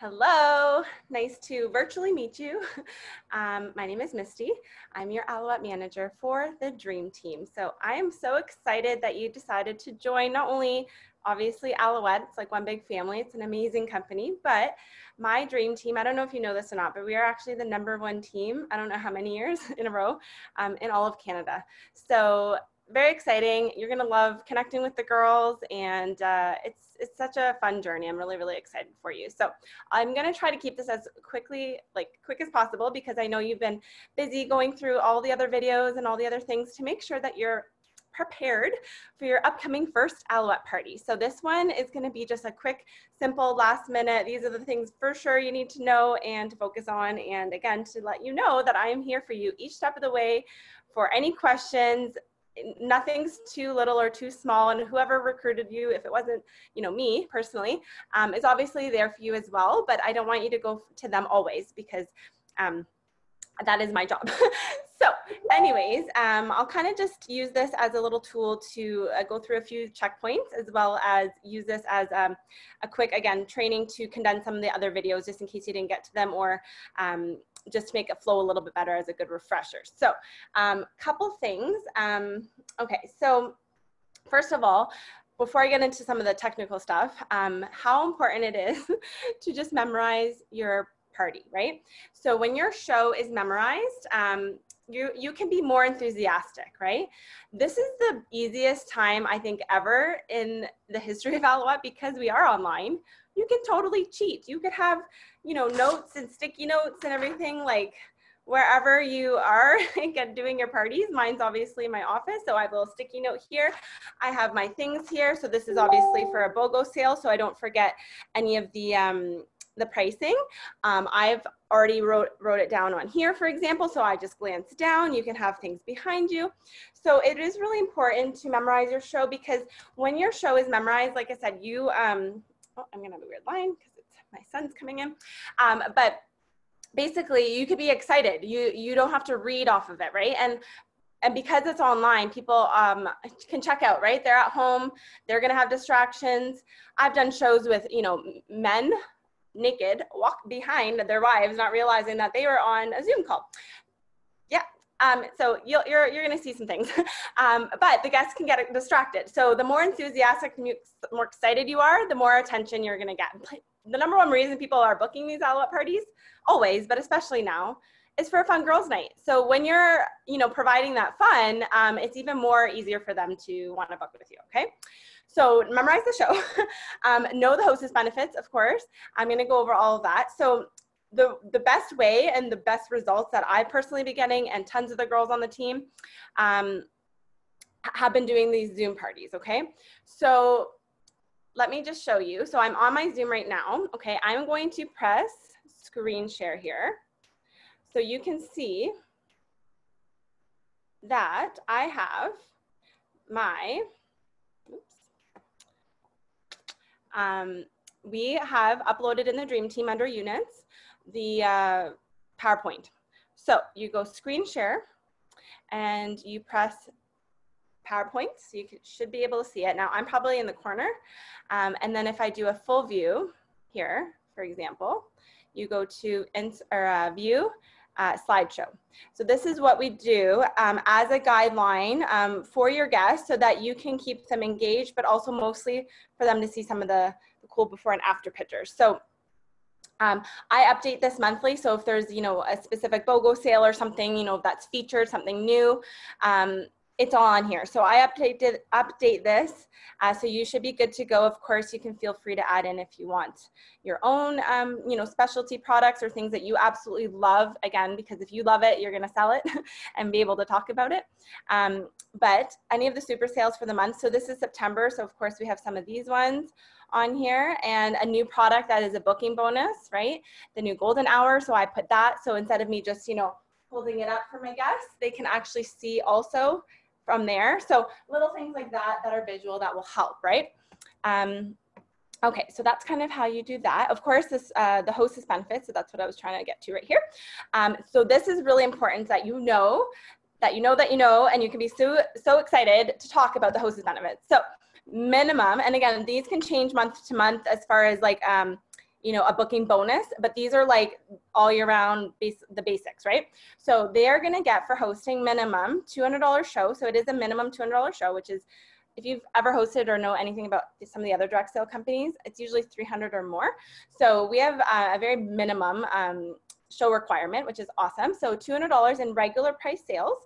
Hello, nice to virtually meet you. My name is Misty. I'm your Alouette manager for the Dream Team. So I am so excited that you decided to join not only obviously Alouette, it's like one big family, it's an amazing company, but my Dream Team, I don't know if you know this or not, but we are actually the #1 team, I don't know how many years in a row, in all of Canada. So very exciting. You're gonna love connecting with the girls, and it's such a fun journey. I'm really excited for you. So I'm gonna try to keep this as quick as possible, because I know you've been busy going through all the other videos and all the other things to make sure that you're prepared for your upcoming first Alouette party. So this one is going to be just a quick, simple, last minute. These are the things for sure you need to know and to focus on. And again, to let you know that I am here for you each step of the way for any questions. Nothing's too little or too small, and whoever recruited you, if it wasn't, me personally, is obviously there for you as well. But I don't want you to go to them always, because that is my job. So anyways, I'll kind of just use this as a little tool to go through a few checkpoints, as well as use this as a quick, again, training to condense some of the other videos, just in case you didn't get to them, or just to make it flow a little bit better as a good refresher. So couple things. Okay, so first of all, before I get into some of the technical stuff, how important it is to just memorize your party, right? So when your show is memorized, you can be more enthusiastic, right? This is the easiest time, I think, ever in the history of Alouette, because we are online. You can totally cheat. You could have, notes and sticky notes and everything, like wherever you are doing your parties. Mine's obviously in my office, so I have a little sticky note here. I have my things here. So this is obviously for a BOGO sale, so I don't forget any of the pricing. I've already wrote it down on here, for example, so I just glance down. You can have things behind you. So it is really important to memorize your show, because when your show is memorized, like I said, you, oh, I'm gonna have a weird line because my son's coming in, but basically you could be excited. You don't have to read off of it, right? And because it's online, people can check out, right? They're at home, they're gonna have distractions. I've done shows with, men naked, walk behind their wives, not realizing that they were on a Zoom call. Yeah, so you're going to see some things, but the guests can get distracted. So the more enthusiastic, the more excited you are, the more attention you're going to get. The #1 reason people are booking these Alouette parties, always, but especially now, is for a fun girls' night. So when you're, providing that fun, it's even more easier for them to want to book with you, okay? So memorize the show. Know the hostess benefits, of course. I'm going to go over all of that. So the best way and the best results that I personally been getting, and tons of the girls on the team, have been doing these Zoom parties, okay? So let me just show you. So I'm on my Zoom right now, okay? I'm going to press screen share here, so you can see that I have my, we have uploaded in the Dream Team under units, the PowerPoint. So you go screen share and you press PowerPoint, so you should be able to see it. Now I'm probably in the corner. And then if I do a full view here, for example, you go to view, slideshow. So this is what we do as a guideline for your guests, so that you can keep them engaged, but also mostly for them to see some of the cool before and after pictures. So I update this monthly. So if there's, a specific BOGO sale or something, that's featured, something new, it's all on here. So I update this, so you should be good to go. Of course, you can feel free to add in if you want your own, specialty products or things that you absolutely love. Again, because if you love it, you're going to sell it and be able to talk about it. But any of the super sales for the month. So this is September. So of course we have some of these ones on here, and a new product that is a booking bonus, right? The new golden hour. So I put that. So instead of me just, holding it up for my guests, they can actually see also from there. So little things like that are visual that will help, right? Okay, so that's kind of how you do that. Of course, this the hostess benefits, so that's what I was trying to get to right here. So this is really important, that you know, and you can be so excited to talk about the hostess benefits. So minimum, and again, these can change month to month as far as like, you know, a booking bonus, but these are like all year round the basics, right? So they're going to get for hosting minimum $200 show. So it is a minimum $200 show, which is, if you've ever hosted or know anything about some of the other direct sale companies, it's usually 300 or more. So we have a very minimum show requirement, which is awesome. So $200 in regular price sales,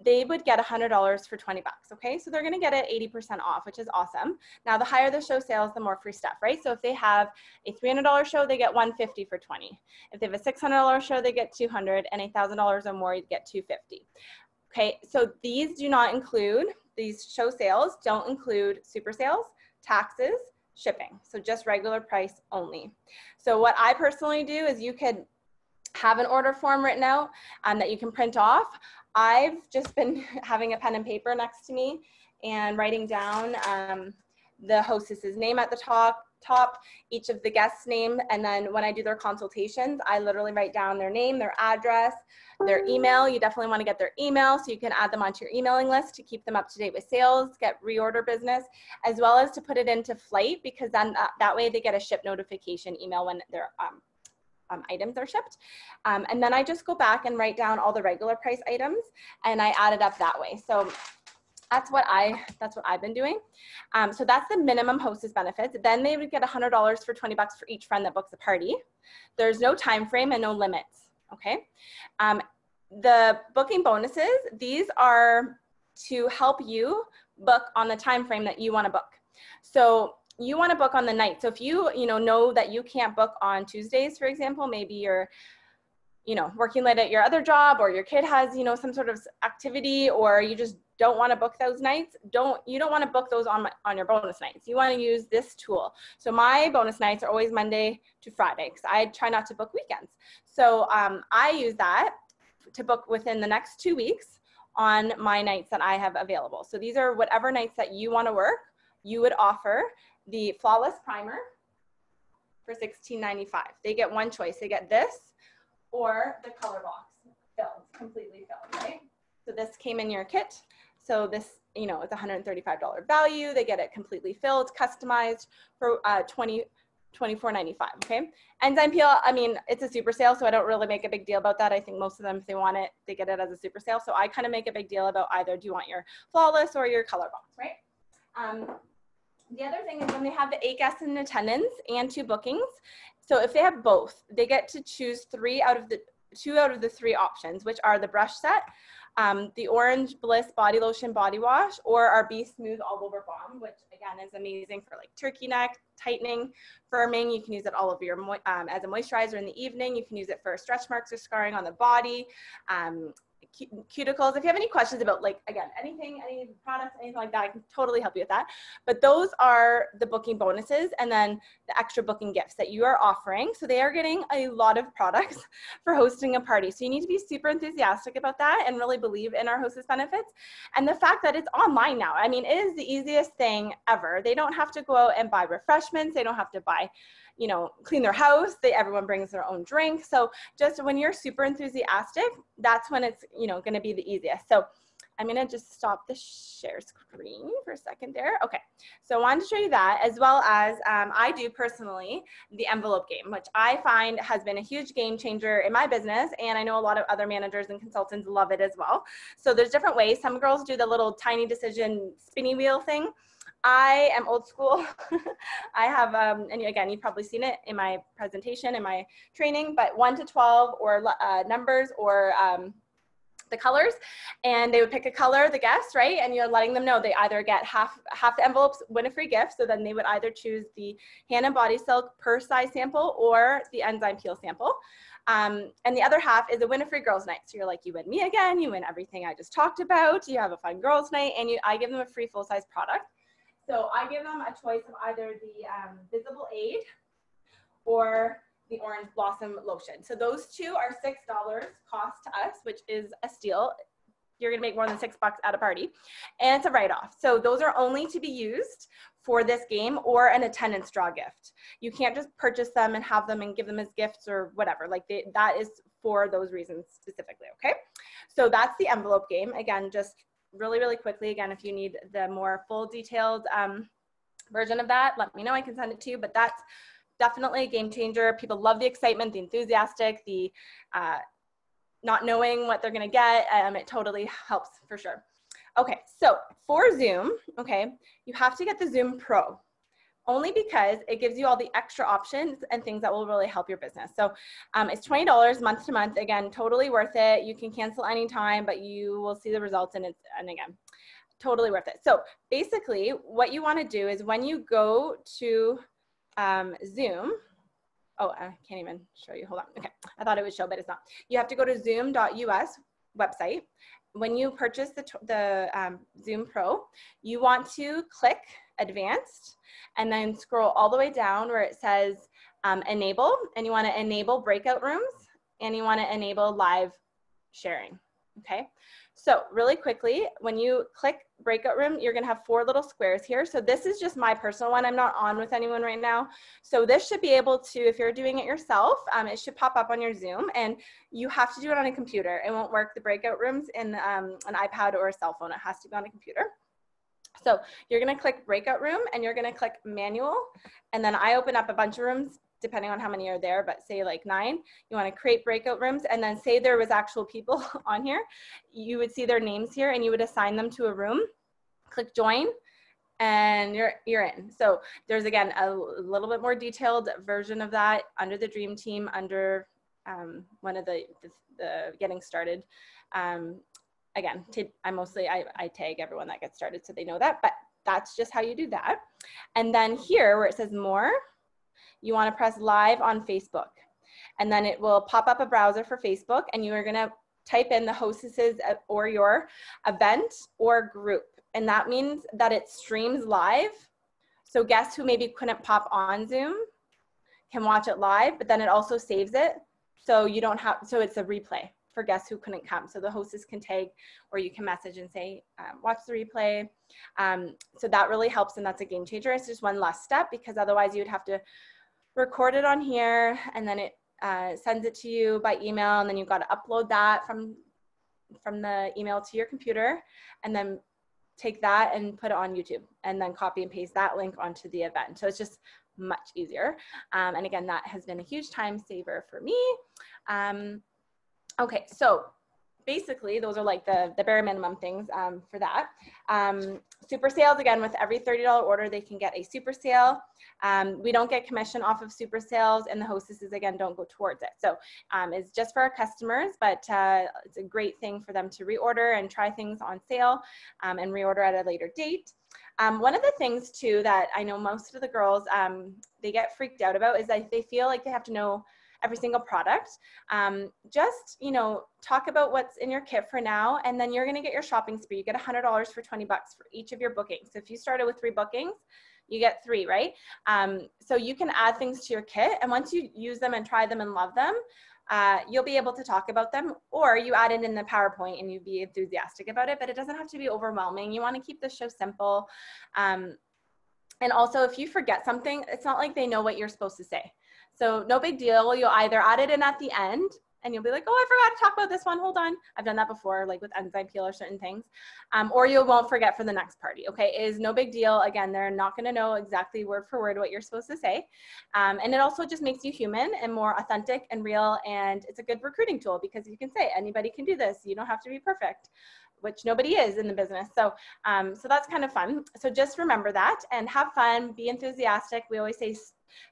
they would get $100 for 20 bucks, okay? So they're gonna get it 80% off, which is awesome. Now, the higher the show sales, the more free stuff, right? So if they have a $300 show, they get $150 for 20. If they have a $600 show, they get $200, and $1,000 or more, you'd get $250. Okay, so these do not include, these show sales don't include super sales, taxes, shipping. So just regular price only. So what I personally do is you could have an order form written out that you can print off. I've just been having a pen and paper next to me and writing down the hostess's name at the top, each of the guests' name, and then when I do their consultations, I literally write down their name, their address, their email. You definitely want to get their email so you can add them onto your emailing list to keep them up to date with sales, get reorder business, as well as to put it into Flight, because then that way they get a ship notification email when their items are shipped. And then I just go back and write down all the regular price items and I add it up that way. So that's what I've been doing. So that's the minimum hostess benefits. Then they would get $100 for 20 bucks for each friend that books a party. There's no time frame and no limits, okay? The booking bonuses, these are to help you book on the time frame that you want to book. So you want to book on the night. So if you know that you can't book on Tuesdays, for example, maybe you're working late at your other job, or your kid has some sort of activity, or you just don't want to book those nights, you don't want to book those on your bonus nights. You want to use this tool. So my bonus nights are always Monday to Friday because I try not to book weekends. So I use that to book within the next 2 weeks on my nights that I have available. So these are whatever nights that you want to work. You would offer the Flawless Primer for $16.95. They get one choice. They get this or the color box filled, completely filled, right? So this came in your kit. So this, it's $135 value. They get it completely filled, customized for $24.95, okay? Enzyme Peel, I mean, it's a super sale, so I don't really make a big deal about that. I think most of them, if they want it, they get it as a super sale. So I kind of make a big deal about either do you want your Flawless or your color box, right? The other thing is when they have the 8 guests in attendance and 2 bookings. So if they have both, they get to choose 2 out of the 3 options, which are the brush set, the Orange Bliss Body Lotion Body Wash, or our Be Smooth All Over Balm, which again is amazing for like turkey neck, tightening, firming. You can use it all over your as a moisturizer in the evening. You can use it for stretch marks or scarring on the body. Cuticles. If you have any questions about, like, again, anything, any products, anything like that, I can totally help you with that. But those are the booking bonuses, and then the extra booking gifts that you are offering. So they are getting a lot of products for hosting a party. So you need to be super enthusiastic about that and really believe in our hostess benefits. And the fact that it's online now, I mean, it is the easiest thing ever. They don't have to go out and buy refreshments. They don't have to buy, clean their house. Everyone brings their own drink. So just when you're super enthusiastic, that's when it's, going to be the easiest. So I'm going to just stop the share screen for a second there. Okay. So I wanted to show you that, as well as I do personally the envelope game, which I find has been a huge game changer in my business. And I know a lot of other managers and consultants love it as well. So there's different ways. Some girls do the little tiny decision spinny wheel thing. I am old school. I have, and again, you've probably seen it in my presentation, in my training, but 1 to 12 or numbers or the colors, and they would pick a color, the guests, right? And you're letting them know they either get half the envelopes, win a free gift. So then they would either choose the Hand and Body Silk per size sample or the Enzyme Peel sample. And the other half is a win a free girls night. So you're like, you win me again, you win everything I just talked about, you have a fun girls night, and I give them a free full size product. So I give them a choice of either the Visible Aid or the Orange Blossom Lotion. So those 2 are $6 cost to us, which is a steal. You're gonna make more than $6 at a party. And it's a write-off. So those are only to be used for this game or an attendance draw gift. You can't just purchase them and have them and give them as gifts or whatever. Like that is for those reasons specifically, okay? So that's the envelope game. Again, just really, really quickly, again, if you need the more full detailed version of that, let me know, I can send it to you, but that's definitely a game changer. People love the excitement, the enthusiastic, the not knowing what they're going to get. It totally helps for sure. Okay, so for Zoom, okay, you have to get the Zoom Pro, only because it gives you all the extra options and things that will really help your business. So it's $20 month to month. Again, totally worth it. You can cancel anytime, but you will see the results, and again, totally worth it. So basically what you want to do is when you go to Zoom, oh, I can't even show you, hold on. Okay, I thought it would show, but it's not. You have to go to zoom.us website. When you purchase the Zoom Pro, you want to click Advanced and then scroll all the way down where it says Enable, and you want to enable breakout rooms, and you want to enable live sharing, okay? So really quickly, when you click breakout room, you're going to have 4 little squares here. So this is just my personal one. I'm not on with anyone right now. So this should be able to, if you're doing it yourself, it should pop up on your Zoom, and you have to do it on a computer. It won't work, the breakout rooms, in an iPad or a cell phone. It has to be on a computer. So you're going to click breakout room, and you're going to click manual. And then I open up a bunch of rooms depending on how many are there, but say like 9, you want to create breakout rooms, and then say there was actual people on here, you would see their names here, and you would assign them to a room, click join, and you're in. So there's, again, a little bit more detailed version of that under the Dream Team, under one of the getting started. Again, I tag everyone that gets started so they know that, but that's just how you do that. And then here where it says more, you want to press live on Facebook, and then it will pop up a browser for Facebook, and you are going to type in the hostesses or your event or group. And that means that it streams live. So guests who maybe couldn't pop on Zoom can watch it live, but then it also saves it. So you don't have, so it's a replay for guests who couldn't come. So the hostess can tag, or you can message and say, watch the replay. So that really helps, and that's a game changer. It's just one less step, because otherwise you'd have to record it on here, and then it sends it to you by email, and then you've got to upload that from the email to your computer, and then take that and put it on YouTube, and then copy and paste that link onto the event. So it's just much easier. And again, that has been a huge time saver for me. Okay, so basically those are like the bare minimum things for that. Super sales, again, with every $30 order, they can get a super sale. We don't get commission off of super sales, and the hostesses, again, don't go towards it. So it's just for our customers, but it's a great thing for them to reorder and try things on sale and reorder at a later date. One of the things too that I know most of the girls, they get freaked out about is that they feel like they have to know every single product. Just, you know, talk about what's in your kit for now, and then you're gonna get your shopping spree. You get $100 for 20 bucks for each of your bookings. So if you started with 3 bookings, you get 3, right? So you can add things to your kit, and once you use them and try them and love them, you'll be able to talk about them, or you add it in the PowerPoint and you'd be enthusiastic about it, but it doesn't have to be overwhelming. You wanna keep the show simple. And also, if you forget something, it's not like they know what you're supposed to say. So no big deal. You'll either add it in at the end, and you'll be like, oh, I forgot to talk about this one. Hold on. I've done that before, like with enzyme peel or certain things. Or you won't forget for the next party. Okay, it is no big deal. Again, they're not going to know exactly word for word what you're supposed to say. And it also just makes you human and more authentic and real. And it's a good recruiting tool, because you can say anybody can do this. You don't have to be perfect, which nobody is in the business. So, so that's kind of fun. So just remember that and have fun, be enthusiastic. We always say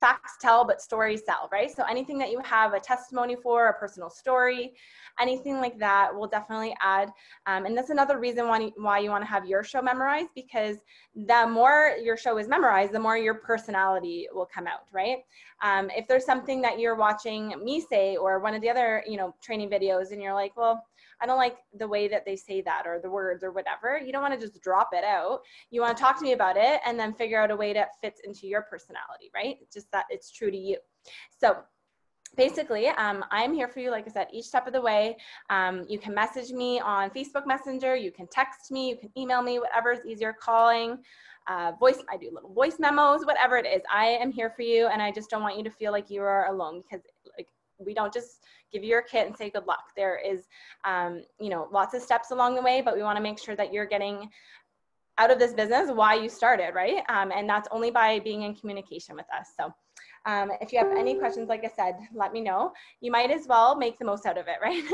facts tell, but stories sell, right? So anything that you have a testimony for, a personal story, anything like that will definitely add. And that's another reason why you want to have your show memorized, because the more your show is memorized, the more your personality will come out, right? If there's something that you're watching me say, or one of the other, you know, training videos, and you're like, well, I don't like the way that they say that, or the words or whatever, you don't want to just drop it out. You want to talk to me about it and then figure out a way that fits into your personality, right? Just that it's true to you. So basically, I'm here for you, like I said, each step of the way. You can message me on Facebook Messenger, you can text me, you can email me, whatever is easier, calling, I do little voice memos, whatever it is. I am here for you, and I just don't want you to feel like you are alone, because like, we don't just give you your kit and say good luck. There is, you know, lots of steps along the way, but we want to make sure that you're getting out of this business why you started, right? And that's only by being in communication with us. So If you have any questions, like I said, let me know. You might as well make the most out of it, right?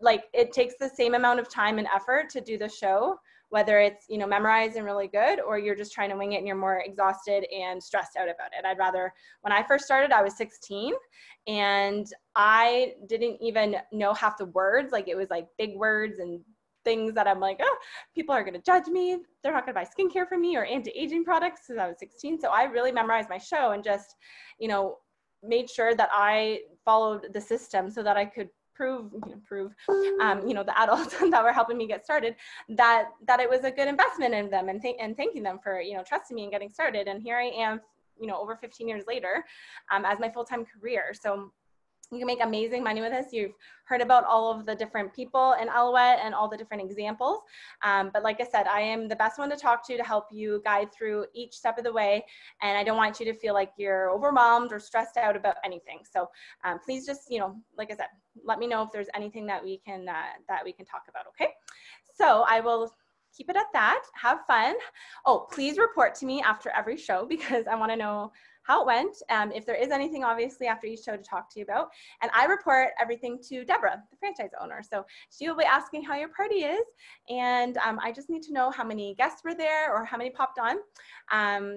Like it takes the same amount of time and effort to do the show, whether it's, you know, memorized and really good, or you're just trying to wing it and you're more exhausted and stressed out about it. I'd rather, when I first started, I was 16 and I didn't even know half the words. Like it was like big words and things that I'm like, oh, people are going to judge me. They're not going to buy skincare from me or anti-aging products because I was 16. So I really memorized my show and just, you know, made sure that I followed the system so that I could prove, you know, the adults that were helping me get started, that it was a good investment in them, and thanking them for, you know, trusting me and getting started. And here I am, you know, over 15 years later, as my full-time career. So you can make amazing money with this. You've heard about all of the different people in Alouette and all the different examples. But like I said, I am the best one to talk to help you guide through each step of the way. And I don't want you to feel like you're overwhelmed or stressed out about anything. So please just, you know, like I said, let me know if there's anything that we can talk about, okay? So I will keep it at that. Have fun. Oh, please report to me after every show because I want to know how it went. If there is anything, obviously, after each show to talk to you about. And I report everything to Deborah, the franchise owner. So she will be asking how your party is. And I just need to know how many guests were there or how many popped on,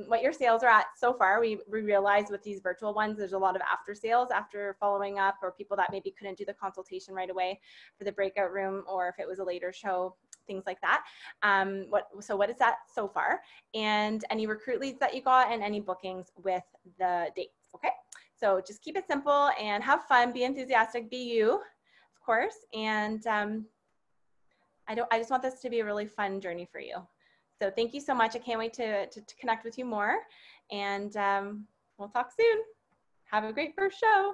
what your sales are at so far. We realize with these virtual ones, there's a lot of after sales after following up, or people that maybe couldn't do the consultation right away for the breakout room, or if it was a later show, things like that. So what is that so far? And any recruit leads that you got and any bookings with the dates, okay? So just keep it simple and have fun, be enthusiastic, be you, of course. And I just want this to be a really fun journey for you. So thank you so much. I can't wait to connect with you more, and we'll talk soon. Have a great first show.